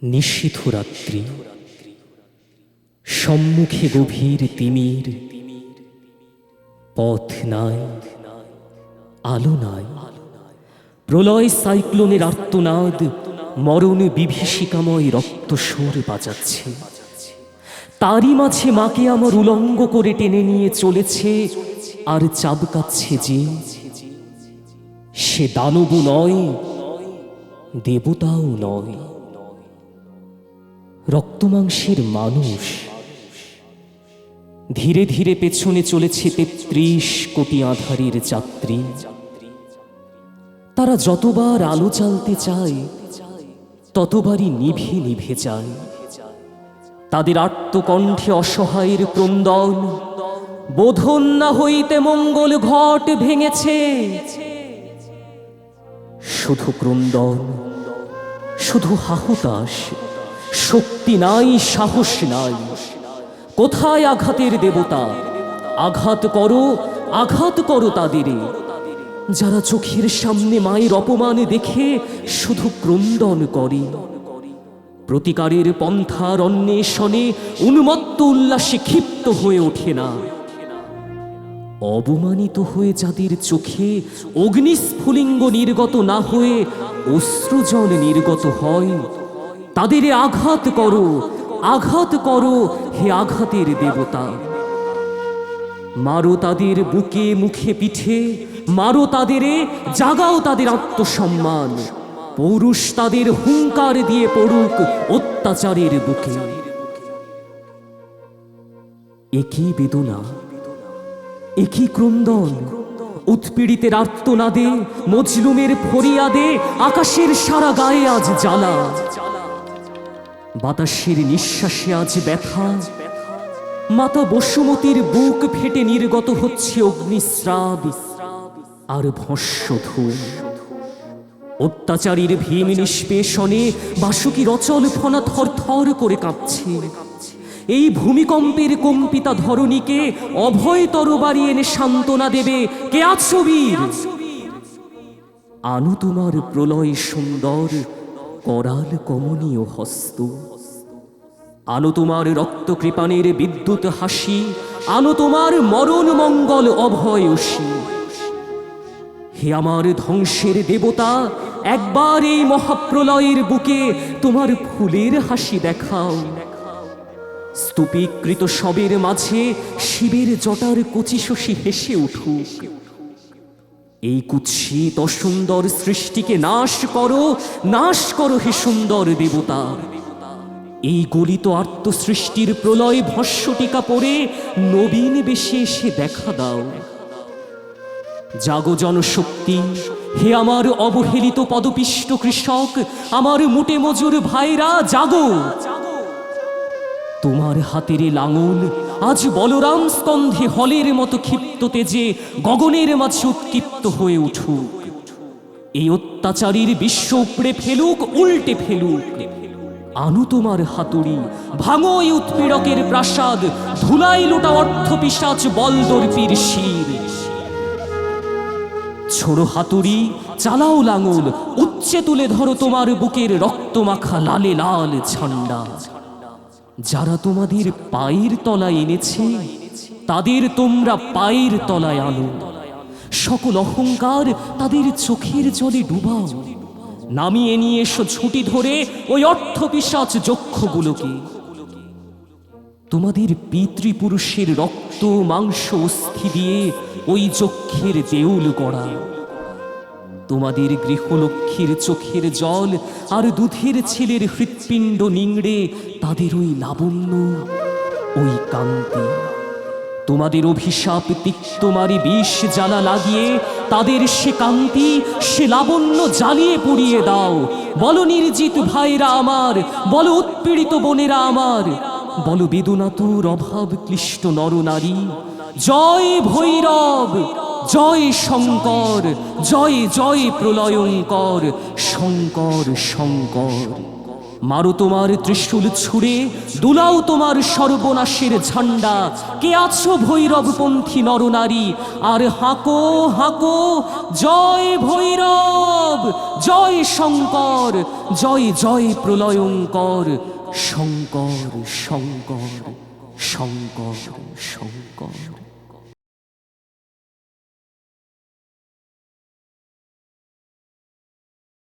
নিশীথ রাত্রি, সম্মুখে গভীর তিমির, পথ নাই, আলো নাই। প্রলয় সাইক্লোনের আর্তনাদ মরণ বিভীষিকাময় রক্তস্বর বাজাচ্ছে। তারই মাঝে মাকে আমার উলঙ্গ করে টেনে নিয়ে চলেছে আর চাবকাচ্ছে যে সে দানব নয়, দেবতাও নয়, রক্তমাংসের মানুষ। ধীরে ধীরে পেছনে চলেছে ৩৩ কোটি আঁধারের যাত্রী। তারা যতবার আলো জ্বালতে চায় ততবারই নিভে নিভে যায়। তাদের আর্তকণ্ঠে অসহায়ের ক্রন্দন, বোধন না হইতে মঙ্গল ঘট ভেঙেছে। শুধু ক্রন্দন, শুধু হাহুতাশ, শক্তি নাই, সাহস নাই। কোথায় আঘাতের দেবতা? আঘাত করো, আঘাত করো তাদের, যারা চোখের সামনে মায়ের অপমান দেখে শুধু ক্রন্দন করে। প্রতিকারের পন্থার অন্বেষণে উন্মত্ত উল্লাসে ক্ষিপ্ত হয়ে ওঠে না। অবমানিত হয়ে যাদের চোখে অগ্নিস্ফুলিঙ্গ নির্গত না হয়ে অশ্রুজল নির্গত হয়, তাদের আঘাত করো, আঘাত করো হে আঘাতের দেবতা। মারো তাদের বুকে, মুখে, পিঠে, মারো তাদের, জাগাও তাদের আত্মসম্মান। পৌরুষ তাদের হুঙ্কার দিয়ে পড়ুক অত্যাচারের বুকে। একই বেদনা, একই ক্রন্দন, উৎপীড়িতের আর্তনাদে, মজলুমের ফরিয়াদে আকাশের সারা গায়ে আজ জ্বালা। বাতাসের নিঃশ্বাসে আজ ব্যথা। মাতা বসুমতীর বুক ফেটে নির্গত হচ্ছে অগ্নিস্রাব আর ভস্মধূম। অত্যাচারীর ভীম নিষ্পেষণে বাসুকীর অচল ফনা থর থর করে কাঁপছে। এই ভূমিকম্পের কম্পিতা ধরণীকে অভয় তরবারি এনে সান্ত্বনা দেবে কে আছো বীর? আনো তোমার প্রলয় সুন্দর করাল কমনীয় হস্ত। আনো তোমার রক্ত কৃপাণের বিদ্যুৎ হাসি। আনো তোমার মরণ মঙ্গল অভয় অসি। হে আমার ধ্বংসের দেবতা, একবার এই মহাপ্রলয়ের বুকে তোমার ফুলের হাসি দেখাও। স্তূপীকৃত শবের মাঝে শিবের জটার কচি শশী হেসে উঠুক। এই কুৎসিত অসুন্দর সৃষ্টিকে নাশ করো, নাশ করো হে সুন্দর দেবতা। এই গলিত আর্ত সৃষ্টির প্রলয় ভস্মটিকা পড়ে নবীন বেশে এসে দেখা দাও। জাগো জনশক্তি, হে আমার অবহেলিত পদপিষ্ট কৃষক, আমার মুটে মজুর ভাইরা জাগো। তোমার হাতের লাঙল আজ বলরাম স্কন্ধে হলের মতো ক্ষিপ্ত তেজে গগনের মাঝে উৎক্ষিপ্ত হয়ে উঠুক। এই অত্যাচারীর বিশ্ব উপড়ে ফেলুক, উল্টে ফেলুক। আনো তোমার হাতুড়ি, ভাঙো এই উৎপীড়কের প্রাসাদ, ধুলাই লোটা অর্থ পিশাচ বলদর্পীর শির। ছোড়ো হাতুড়ি, চালাও লাঙল, উচ্চে তুলে ধরো তোমার বুকের রক্তমাখা লালে লাল ঝান্ডা। যারা তোমাদের পায়ের তলায় এনেছে তাদের তোমরা পায়ের তলায় আনো। সকল অহংকার তাদের চোখের জলে ডুবাও। নামিয়ে নিয়ে এসো ছুটি ধরে ওই অর্থ পিশাচ যক্ষগুলোকে। তোমাদের পিতৃপুরুষের রক্ত মাংস অস্থি দিয়ে ওই যক্ষের দেউল গড়া। তোমাদের গৃহলক্ষ্মীর চোখের জল আর দুধের ছেলের হৃৎপিণ্ড নিংড়ে তাদের ওই লাবণ্য, ওই কান্তি। তোমাদের অভিশাপ তিক্তমারি বিষ জ্বালা লাগিয়ে তাদের সে কান্তি, সে লাবণ্য জ্বালিয়ে পুড়িয়ে দাও। বলো নির্জিত ভাইরা আমার, বলো উৎপীড়িত বোনেরা আমার, বলো বেদনাতুর অভাব ক্লিষ্ট নরনারী, জয় ভৈরব, জয় শঙ্কর, জয় জয় প্রলয়ঙ্কর, শঙ্কর শঙ্কর। মারো তোমার ত্রিশূল ছুঁড়ে, দুলাও তোমার সর্বনাশের ঝান্ডা। কে আছো ভৈরবপন্থী নরনারী, আর হাঁকো হাঁকো জয় ভৈরব, জয় শঙ্কর, জয় জয় প্রলয়ঙ্কর, শঙ্কর শঙ্কর শঙ্কর শঙ্কর।